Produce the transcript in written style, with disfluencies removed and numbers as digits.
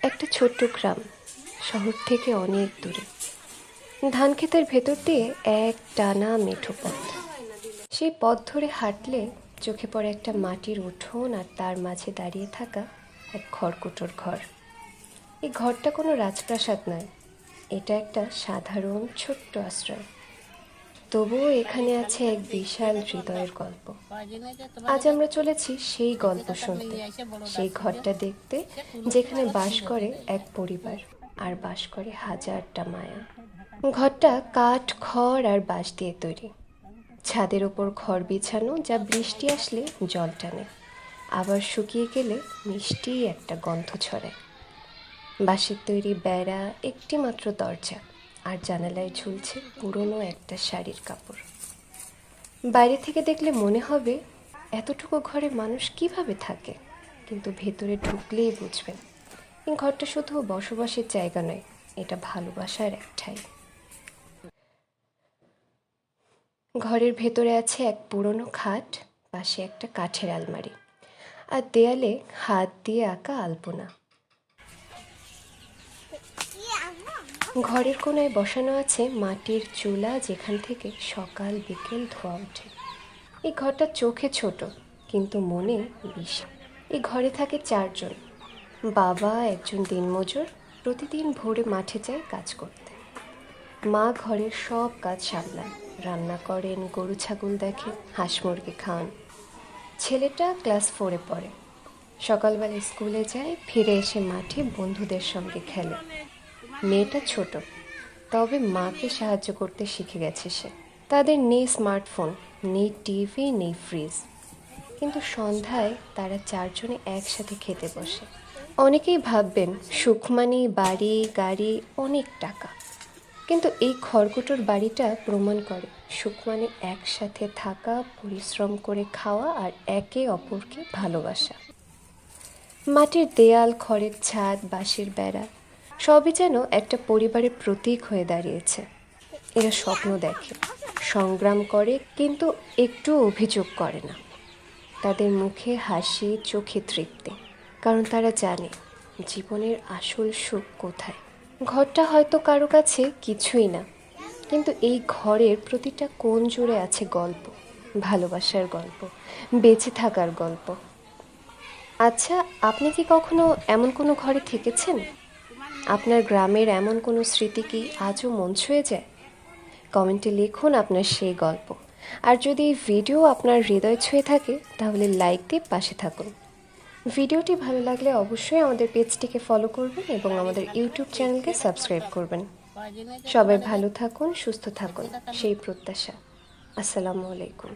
একটা ছোট্ট গ্রাম, শহর থেকে অনেক দূরে। ধান ক্ষেতের ভেতর দিয়ে এক টানা মেঠো পথ। সেই পথ ধরে হাঁটলে চোখে পড়ে একটা মাটির উঠোন, আর তার মাঝে দাঁড়িয়ে থাকা এক খড়কুটোর ঘর। এই ঘরটা কোনো রাজপ্রাসাদ নয়, এটা একটা সাধারণ ছোট্ট আশ্রয়। তবুও এখানে আছে এক বিশাল হৃদয়ের গল্প। আজ আমরা চলেছি সেই গল্প শুনতে, সেই ঘরটা দেখতে, যেখানে বাস করে এক পরিবার আর বাস করে হাজারটা মায়া। ঘরটা কাঠ, খড় আর বাঁশ দিয়ে তৈরি। ছাদের ওপর খড় বিছানো, যা বৃষ্টি আসলে জল টানে, আবার শুকিয়ে গেলে মিষ্টি একটা গন্ধ ছড়ায়। বাঁশের তৈরি বেড়া, একটি মাত্র দরজা, আর জানালায় ঝুলছে পুরনো একটা শাড়ির কাপড়। বাইরে থেকে দেখলে মনে হবে এতটুকু ঘরে মানুষ কিভাবে থাকে, কিন্তু ভেতরে ঢুকলেই বুঝবেন এই ঘরটা শুধু বসবাসের জায়গা নয়, এটা ভালোবাসার এক ঠাঁই। ঘরের ভেতরে আছে এক পুরনো খাট, পাশে একটা কাঠের আলমারি, আর দেয়ালে হাত দিয়ে আঁকা আলপনা। ঘরের কোনায় বসানো আছে মাটির চুলা, যেখান থেকে সকাল বিকেল ধোয়া ওঠে। এই ঘরটা চোখে ছোট, কিন্তু মনে বিশাল। এই ঘরে থাকে 4 জন। বাবা একজন দিনমজুর, প্রতিদিন ভোরে মাঠে যায় কাজ করতে। মা ঘরের সব কাজ সামলান, রান্না করেন, গরু ছাগল দেখেন, হাঁস মুরগি খাওয়ান। ছেলেটা ক্লাস 4-এ পড়ে, সকালবেলা স্কুলে যায়, ফিরে এসে মাঠে বন্ধুদের সঙ্গে খেলে। মেয়েটা ছোট, তবে মাকে সাহায্য করতে শিখে গেছে সে। তাদের নেই স্মার্টফোন, নেই টিভি, নেই ফ্রিজ, কিন্তু সন্ধ্যায় তারা 4 জনে একসাথে খেতে বসে। অনেকেই ভাববেন সুখ মানে বাড়ি, গাড়ি, অনেক টাকা, কিন্তু এই খড়কুটোর বাড়িটা প্রমাণ করে সুখ মানে একসাথে থাকা, পরিশ্রম করে খাওয়া, আর একে অপরকে ভালোবাসা। মাটির দেয়াল, খড়ের ছাদ, বাঁশের বেড়া, সবই যেন একটা পরিবারের প্রতীক হয়ে দাঁড়িয়েছে। এরা স্বপ্ন দেখে, সংগ্রাম করে, কিন্তু একটু অভিযোগ করে না। তাদের মুখে হাসি, চোখে তৃপ্তি, কারণ তারা জানে জীবনের আসল সুখ কোথায়। ঘরটা হয়তো কারো কাছে কিছুই না, কিন্তু এই ঘরের প্রতিটা কোণ জুড়ে আছে গল্প, ভালোবাসার গল্প, বেঁচে থাকার গল্প। আচ্ছা, আপনি কি কখনো এমন কোনো ঘরে থেকেছেন? আপনার গ্রামের এমন কোনো স্মৃতি কি আজও মন ছুঁয়ে যায়? কমেন্টে লিখুন আপনার সেই গল্প। আর যদি এই ভিডিও আপনার হৃদয় ছুঁয়ে থাকে, তাহলে লাইক দিয়ে পাশে থাকুন। ভিডিওটি ভালো লাগলে অবশ্যই আমাদের পেজটিকে ফলো করবেন এবং আমাদের ইউটিউব চ্যানেলকে সাবস্ক্রাইব করবেন। সবাই ভালো থাকুন, সুস্থ থাকুন, সেই প্রত্যাশা। আসসালামু আলাইকুম।